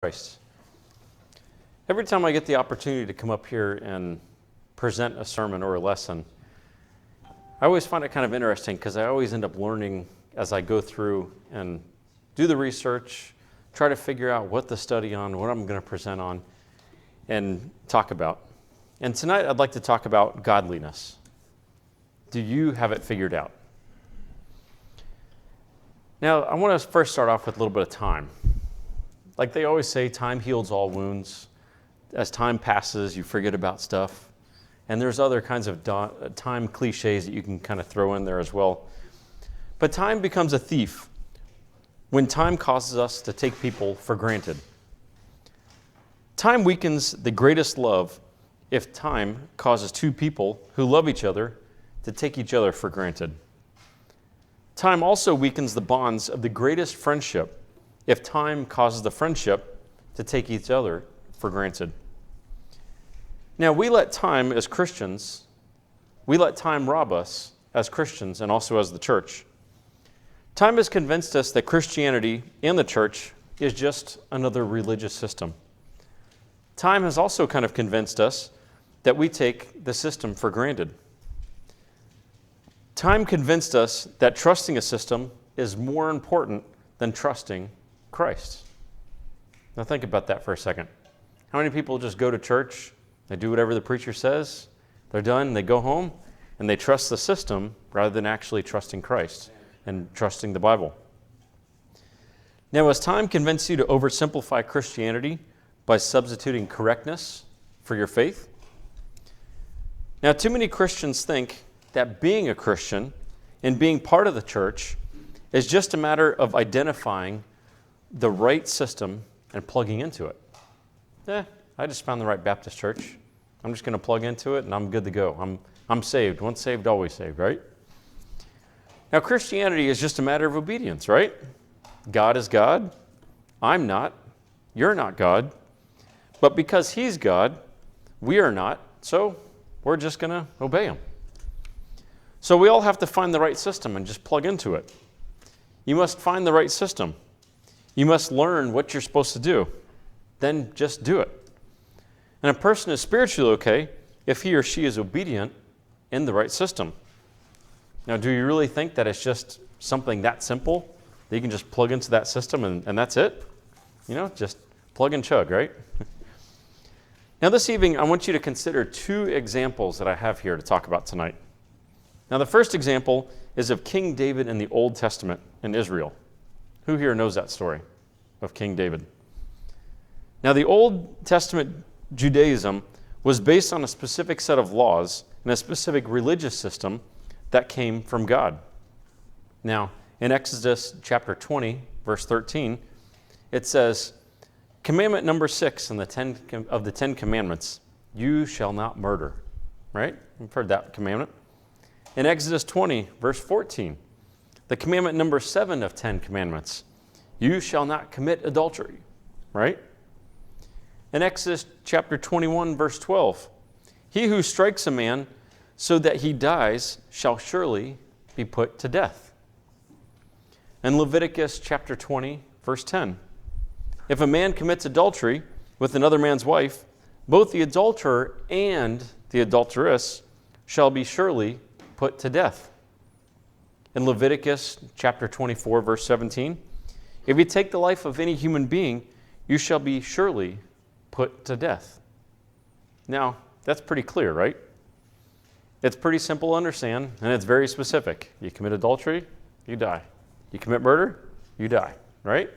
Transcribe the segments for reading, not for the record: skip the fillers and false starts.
Christ. Every time I get the opportunity to come up here and present a sermon or a lesson, I always find it kind of interesting because I always end up learning as I go through and do the research, try to figure out what to study on, what I'm going to present on, and talk about. And tonight I'd like to talk about godliness. Do you have it figured out? Now, I want to first start off with a little bit of time. Like they always say, time heals all wounds. As time passes, you forget about stuff. And there's other kinds of time cliches that you can kind of throw in there as well. But time becomes a thief when time causes us to take people for granted. Time weakens the greatest love if time causes two people who love each other to take each other for granted. Time also weakens the bonds of the greatest friendship if time causes the friendship to take each other for granted. Now, we let time as Christians, we let time rob us as Christians and also as the church. Time has convinced us that Christianity and the church is just another religious system. Time has also kind of convinced us that we take the system for granted. Time convinced us that trusting a system is more important than trusting Christ. Now think about that for a second. How many people just go to church, they do whatever the preacher says, they're done, they go home, and they trust the system rather than actually trusting Christ and trusting the Bible? Now, has time convinced you to oversimplify Christianity by substituting correctness for your faith? Now, too many Christians think that being a Christian and being part of the church is just a matter of identifying the right system and plugging into it. I just found the right Baptist church. I'm just going to plug into it and I'm good to go. I'm saved. Once saved, always saved, right? Now, Christianity is just a matter of obedience, right? God is God. I'm not. You're not God. But because He's God, we are not. So we're just going to obey Him. So we all have to find the right system and just plug into it. You must find the right system. You must learn what you're supposed to do. Then just do it. And a person is spiritually okay if he or she is obedient in the right system. Now, do you really think that it's just something that simple that you can just plug into that system and that's it? You know, just plug and chug, right? Now, this evening, I want you to consider two examples that I have here to talk about tonight. Now, the first example is of King David in the Old Testament in Israel. Who here knows that story of King David? Now, the Old Testament Judaism was based on a specific set of laws and a specific religious system that came from God. Now, in Exodus chapter 20, verse 13, it says, commandment number 6 in the 10 commandments, you shall not murder. Right? You've heard that commandment. In Exodus 20, verse 14, the commandment number 7 of 10 commandments, you shall not commit adultery. Right? In Exodus chapter 21, verse 12, he who strikes a man so that he dies shall surely be put to death. In Leviticus chapter 20, verse 10, if a man commits adultery with another man's wife, both the adulterer and the adulteress shall be surely put to death. In Leviticus chapter 24, verse 17, if you take the life of any human being, you shall be surely put to death. Now, that's pretty clear, right? It's pretty simple to understand, and it's very specific. You commit adultery, you die. You commit murder, you die, right?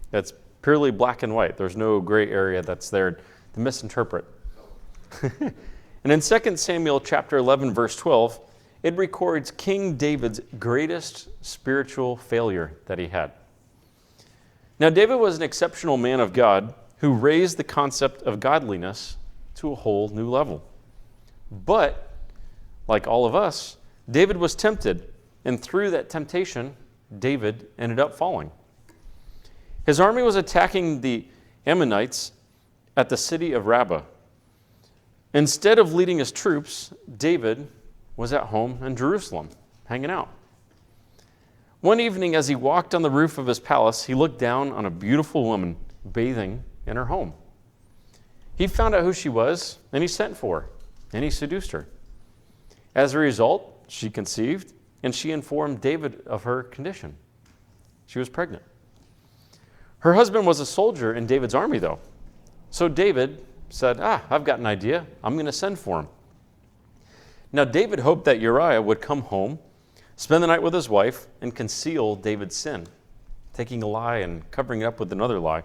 That's purely black and white. There's no gray area that's there to misinterpret. And in 2 Samuel chapter 11, verse 12, it records King David's greatest spiritual failure that he had. Now, David was an exceptional man of God who raised the concept of godliness to a whole new level. But, like all of us, David was tempted, and through that temptation, David ended up falling. His army was attacking the Ammonites at the city of Rabbah. Instead of leading his troops, David was at home in Jerusalem, hanging out. One evening, as he walked on the roof of his palace, he looked down on a beautiful woman bathing in her home. He found out who she was, and he sent for her, and he seduced her. As a result, she conceived, and she informed David of her condition. She was pregnant. Her husband was a soldier in David's army, though. So David said, I've got an idea. I'm going to send for him. Now, David hoped that Uriah would come home, spend the night with his wife, and conceal David's sin, taking a lie and covering it up with another lie.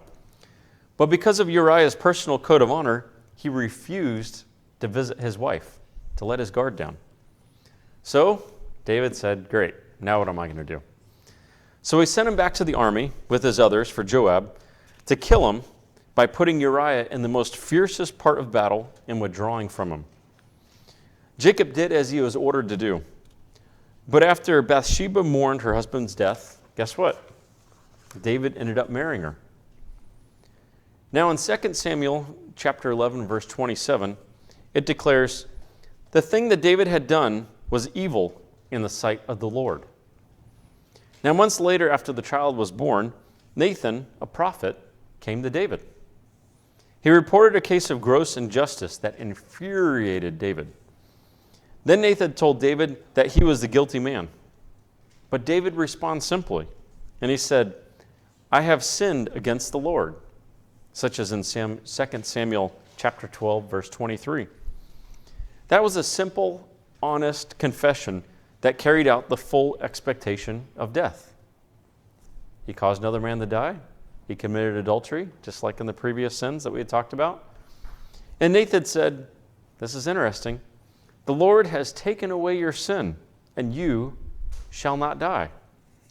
But because of Uriah's personal code of honor, he refused to visit his wife, to let his guard down. So David said, great, now what am I going to do? So he sent him back to the army with his others for Joab to kill him by putting Uriah in the most fiercest part of battle and withdrawing from him. Jacob did as he was ordered to do. But after Bathsheba mourned her husband's death, guess what? David ended up marrying her. Now in 2 Samuel chapter 11, verse 27, it declares, the thing that David had done was evil in the sight of the Lord. Now months later, after the child was born, Nathan, a prophet, came to David. He reported a case of gross injustice that infuriated David. Then Nathan told David that he was the guilty man. But David responds simply, and he said, I have sinned against the Lord, such as in 2 Samuel chapter 12, verse 23. That was a simple, honest confession that carried out the full expectation of death. He caused another man to die. He committed adultery, just like in the previous sins that we had talked about. And Nathan said, this is interesting, the Lord has taken away your sin, and you shall not die.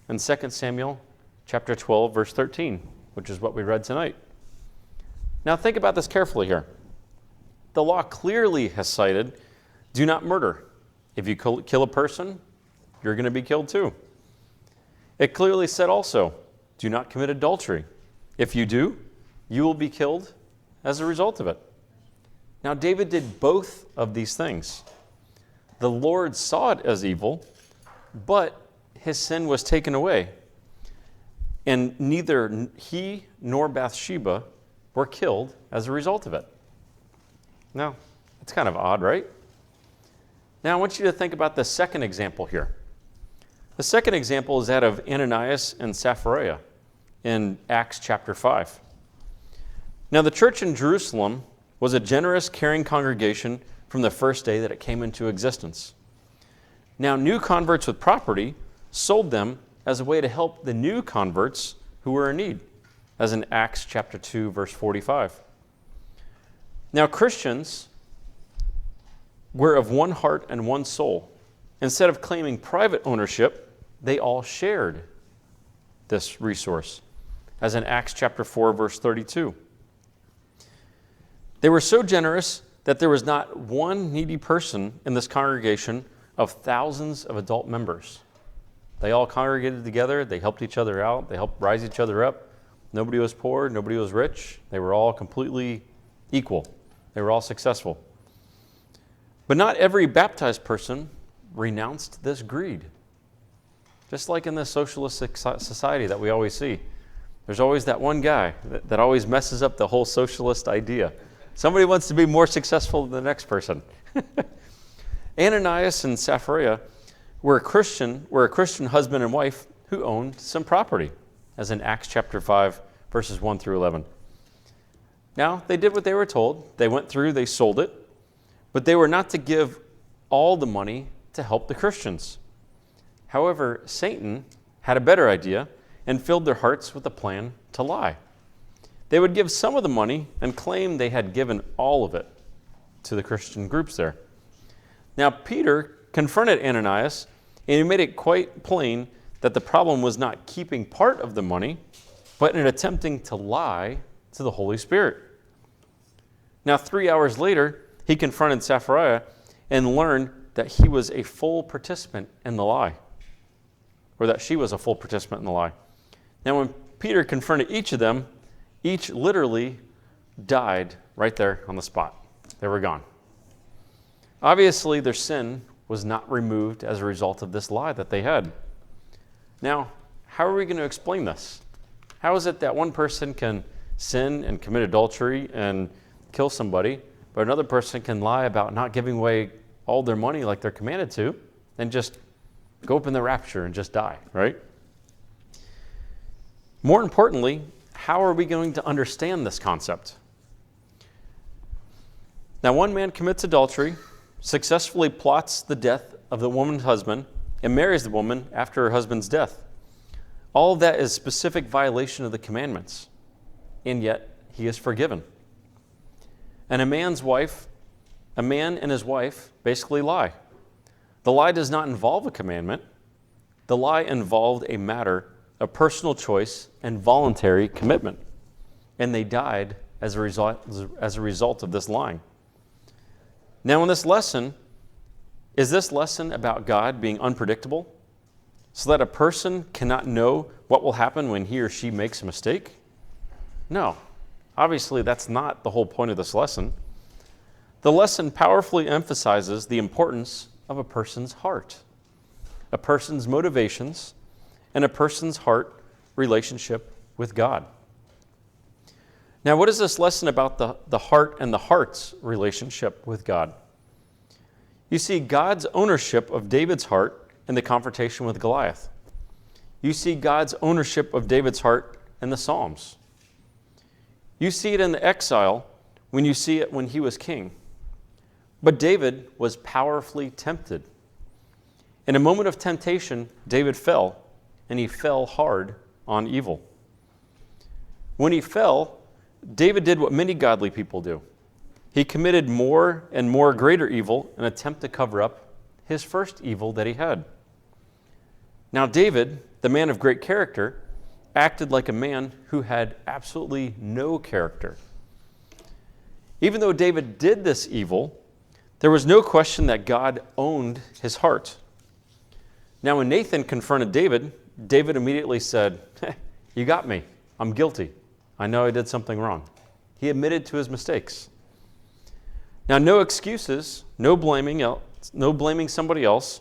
In 2 Samuel chapter 12, verse 13, which is what we read tonight. Now think about this carefully here. The law clearly has cited, do not murder. If you kill a person, you're going to be killed too. It clearly said also, do not commit adultery. If you do, you will be killed as a result of it. Now David did both of these things. The Lord saw it as evil, but his sin was taken away. And neither he nor Bathsheba were killed as a result of it. Now, it's kind of odd, right? Now I want you to think about the second example here. The second example is that of Ananias and Sapphira in Acts chapter 5. Now the church in Jerusalem was a generous, caring congregation from the first day that it came into existence. Now new converts with property sold them as a way to help the new converts who were in need, as in Acts chapter 2, verse 45. Now Christians were of one heart and one soul. Instead of claiming private ownership, they all shared this resource, as in Acts chapter 4, verse 32. They were so generous that there was not one needy person in this congregation of thousands of adult members. They all congregated together, they helped each other out, they helped rise each other up. Nobody was poor, nobody was rich. They were all completely equal. They were all successful. But not every baptized person renounced this greed. Just like in the socialist society that we always see. There's always that one guy that always messes up the whole socialist idea. Somebody wants to be more successful than the next person. Ananias and Sapphira were a Christian husband and wife who owned some property, as in Acts chapter 5, verses 1 through 11. Now, they did what they were told. They went through, they sold it, but they were not to give all the money to help the Christians. However, Satan had a better idea and filled their hearts with a plan to lie. They would give some of the money and claim they had given all of it to the Christian groups there. Now, Peter confronted Ananias, and he made it quite plain that the problem was not keeping part of the money, but in attempting to lie to the Holy Spirit. Now, 3 hours later, he confronted Sapphira and learned that he was a full participant in the lie, or that she was a full participant in the lie. Now, when Peter confronted each of them, each literally died right there on the spot. They were gone. Obviously, their sin was not removed as a result of this lie that they had. Now, how are we going to explain this? How is it that one person can sin and commit adultery and kill somebody, but another person can lie about not giving away all their money like they're commanded to and just go up in the rapture and just die, right? More importantly, how are we going to understand this concept? Now, one man commits adultery, successfully plots the death of the woman's husband, and marries the woman after her husband's death. All of that is specific violation of the commandments, and yet he is forgiven. And a man and his wife basically lie. The lie does not involve a commandment. The lie involved a matter of personal choice and voluntary commitment. And they died as a result of this lying. Now, in this lesson, is this lesson about God being unpredictable so that a person cannot know what will happen when he or she makes a mistake? No. Obviously, that's not the whole point of this lesson. The lesson powerfully emphasizes the importance of a person's heart, a person's motivations, and a person's heart relationship with God. Now, what is this lesson about the heart and the heart's relationship with God? You see God's ownership of David's heart in the confrontation with Goliath. You see God's ownership of David's heart in the Psalms. You see it in the exile when you see it when he was king. But David was powerfully tempted. In a moment of temptation, David fell, and he fell hard on evil. When he fell, David did what many godly people do. He committed more and more greater evil in an attempt to cover up his first evil that he had. Now David, the man of great character, acted like a man who had absolutely no character. Even though David did this evil, there was no question that God owned his heart. Now when Nathan confronted David, David immediately said, "Hey, you got me. I'm guilty. I know I did something wrong." He admitted to his mistakes. Now, no excuses, no blaming somebody else,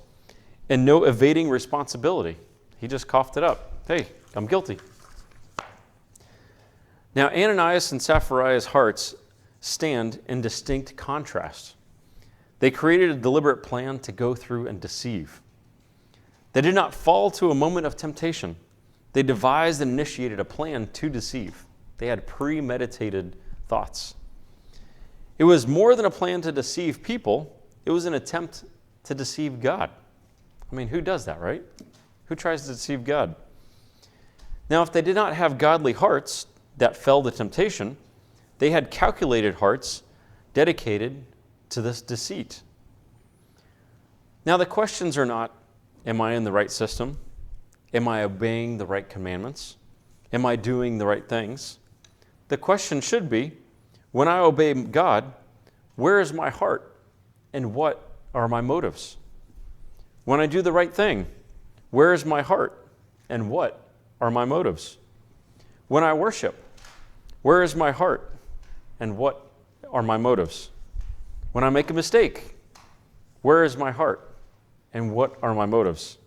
and no evading responsibility. He just coughed it up. Hey, I'm guilty. Now, Ananias and Sapphira's hearts stand in distinct contrast. They created a deliberate plan to go through and deceive. They did not fall to a moment of temptation. They devised and initiated a plan to deceive. They had premeditated thoughts. It was more than a plan to deceive people. It was an attempt to deceive God. I mean, who does that, right? Who tries to deceive God? Now, if they did not have godly hearts that fell to temptation, they had calculated hearts dedicated to this deceit. Now, the questions are not, am I in the right system? Am I obeying the right commandments? Am I doing the right things? The question should be, when I obey God, where is my heart and what are my motives? When I do the right thing, where is my heart and what are my motives? When I worship, where is my heart and what are my motives? When I make a mistake, where is my heart and what are my motives?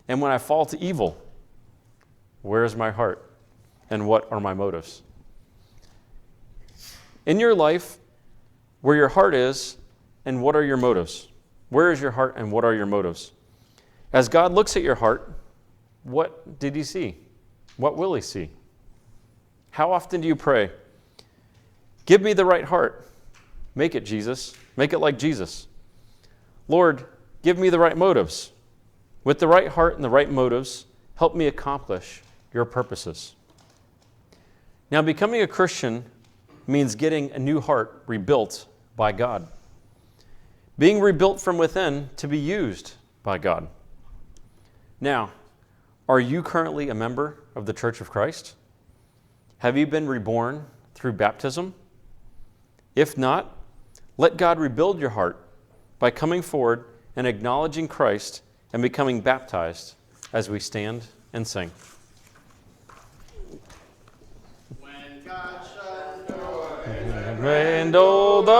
And when I fall to evil, where is my heart and what are my motives? In your life, where your heart is and what are your motives? Where is your heart and what are your motives? As God looks at your heart, what did he see? What will he see? How often do you pray, "Give me the right heart. Make it, Jesus. Make it like Jesus." Lord, give me the right motives. With the right heart and the right motives, help me accomplish your purposes. Now, becoming a Christian means getting a new heart rebuilt by God. Being rebuilt from within to be used by God. Now, are you currently a member of the Church of Christ? Have you been reborn through baptism? If not, let God rebuild your heart by coming forward and acknowledging Christ and becoming baptized as we stand and sing. When God shut the door And all the